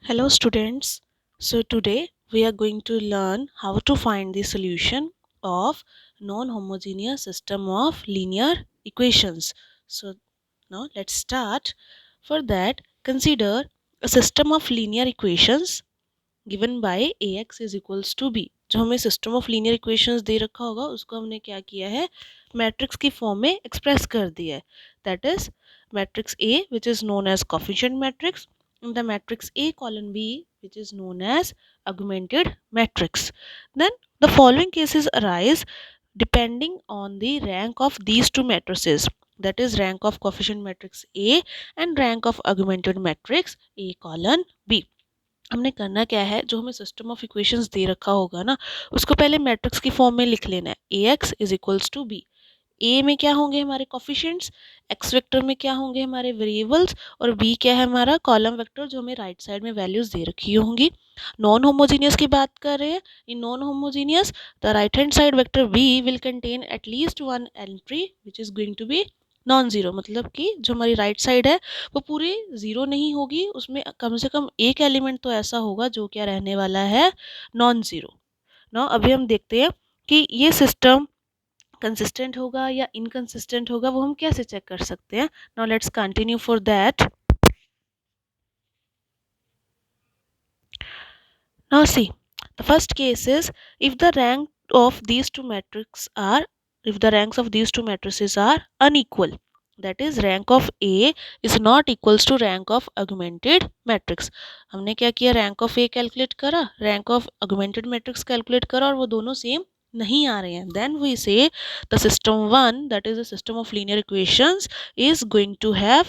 Hello students. So today we are going to learn how to find the solution of non-homogeneous system of linear equations. So now let's start. For that, consider a system of linear equations given by ax is equals to b. जो हमें system of linear equations दे रखा होगा उसको हमने क्या किया है, matrix की फॉर्म में एक्सप्रेस कर दिया है. That is matrix A which is known as coefficient matrix and the matrix A colon B which is known as augmented matrix. Then the following cases arise depending on the rank of these two matrices, that is rank of coefficient matrix A and rank of augmented matrix A colon B. हमने करना क्या है, जो हमें system of equations दे रखा होगा ना उसको पहले मैट्रिक्स की फॉर्म में लिख लेना है. A X is equals to B. A में क्या होंगे हमारे कोफिशिएंट्स, एक्स वेक्टर में क्या होंगे हमारे वेरिएबल्स और बी क्या है हमारा कॉलम वेक्टर जो हमें राइट साइड में वैल्यूज दे रखी होंगी. नॉन होमोजीनियस की बात कर रहे हैं. In non homogeneous the right hand side vector B will contain at least one entry which is going to be non zero. मतलब कि जो हमारी राइट साइड है वो पूरी ज़ीरो नहीं होगी, उसमें कम से कम एक एलिमेंट तो ऐसा होगा जो क्या रहने वाला है, नॉन ज़ीरो. ना अभी हम देखते हैं कि ये सिस्टम कंसिस्टेंट होगा या इनकंसिस्टेंट होगा, वो हम कैसे चेक कर सकते हैं. Now let's continue for that. Now see the first case is if the rank of these two matrices are if the ranks of these two matrices are unequal, that is rank of A is not equals to rank of augmented matrix. हमने क्या किया, rank of A calculate करा, rank of augmented matrix calculate करा और वो दोनों same नहीं आ रहे हैं. Then we say the system one, that is the system of linear equations, is going to have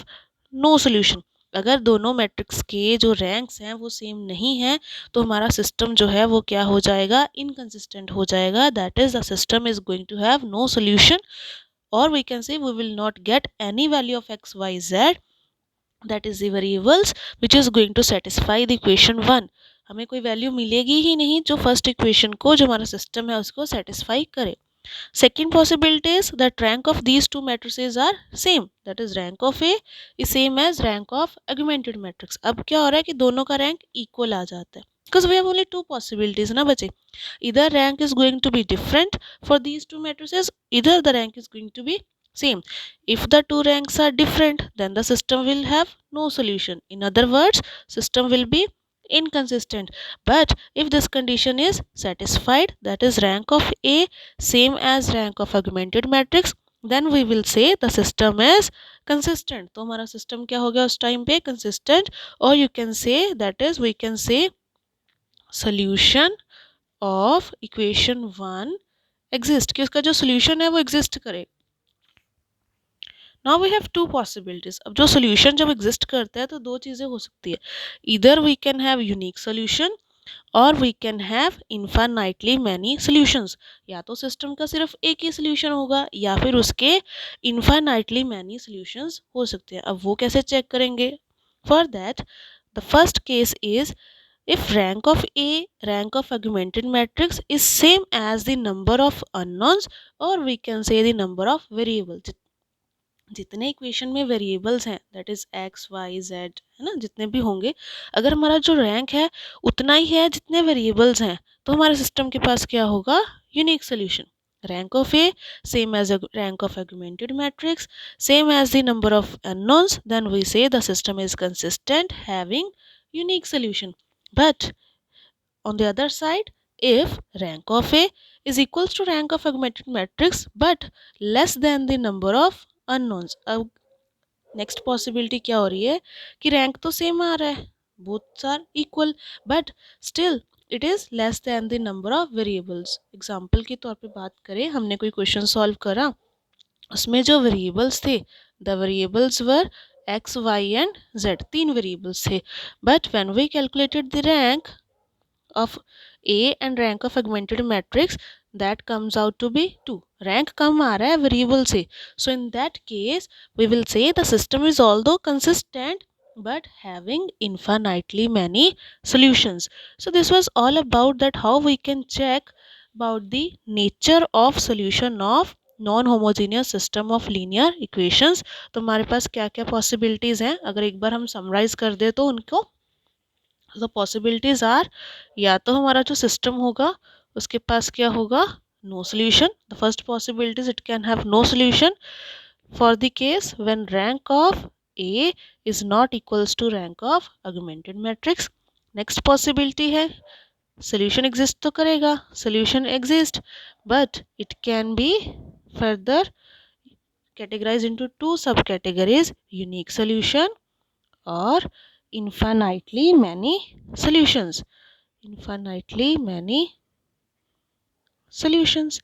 no solution. अगर दोनों मैट्रिक्स के जो रैंक्स हैं वो सेम नहीं हैं तो हमारा सिस्टम जो है वो क्या हो जाएगा, इनकंसिस्टेंट हो जाएगा. That is the system is going to have no solution, or we can say we will not get any value of x y z, that is the variables which is going to satisfy the equation 1. हमें कोई value मिलेगी ही नहीं जो first equation को, जो हमारा system है उसको सेटिस्फाई करे. Second possibility is that rank of these two matrices are same, that is rank of A is same as rank of augmented matrix. अब क्या हो रहा है कि दोनों का रैंक इक्वल आ जाता है, because we have only two possibilities ना बचे. Either rank is going to be different for these two matrices, either the rank is going to be same. If the two ranks are different, then the system will have no solution. In other words, system will be inconsistent. But if this condition is satisfied, that is rank of A same as rank of augmented matrix, then we will say the system is consistent. तो हमारा system क्या हो गया उस time पे, consistent. or you can say that is we can say solution of equation 1 exist, कि उसका जो solution है वो exist करे. Now we have two possibilities. अब जो सोल्यूशन जब एग्जिस्ट करता है तो दो चीज़ें हो सकती है. इधर we can have unique solution और we can have infinitely many solutions. या तो सिस्टम का सिर्फ एक ही सोल्यूशन होगा या फिर उसके इन्फाइनाइटली मैनी सॉल्यूशंस हो सकते हैं. अब वो कैसे चेक करेंगे? For that the first case is if rank of A, rank of augmented matrix is same as the number of unknowns, or we can say the number of variables. जितने equation में variables हैं, that is X Y Z है ना, जितने भी होंगे, अगर हमारा जो रैंक है उतना ही है जितने वेरिएबल्स हैं तो हमारे सिस्टम के पास क्या होगा, unique solution. Rank of A same as rank of augmented matrix, same as the number of unknowns, then we say the system is consistent having unique solution. But on the other side, if rank of A is equals to rank of augmented matrix but less than the number of unknowns, अब next possibility क्या हो रही है कि rank तो same आ रहा है, both are equal, but still it is less than the number of variables. Example के तौर पे बात करें, हमने कोई क्वेश्चन सॉल्व करा, उसमें जो वेरिएबल्स थे, the variables were X Y and Z, तीन वेरिएबल्स थे. But when we calculated the rank of A and rank of augmented matrix, that comes out to be 2. Rank कम आ रहा है variable से, so in that case we will say the system is although consistent but having infinitely many solutions. So this was all about that how we can check about the nature of solution of non-homogeneous system of linear equations. तो हमारे पास क्या क्या possibilities हैं, अगर एक बार हम summarize कर दे तो उनको द पॉसिबिलिटीज आर, या तो हमारा जो सिस्टम होगा उसके पास क्या होगा, no solution. The first possibilities it can have no solution for the case when rank of A is not equals to rank of augmented matrix. Next possibility है solution exist तो करेगा, solution exist but it can be further categorized into two subcategories, unique solution or infinitely many solutions. Infinitely many solutions.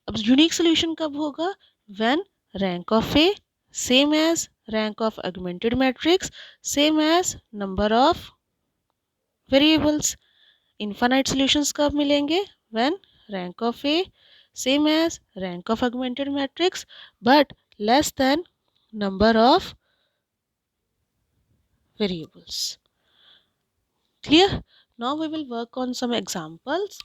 अब unique solution कब होगा, when rank of A same as rank of augmented matrix same as number of variables. Infinite solutions कब मिलेंगे, when rank of A same as rank of augmented matrix but less than number of variables. Clear? Now we will work on some examples.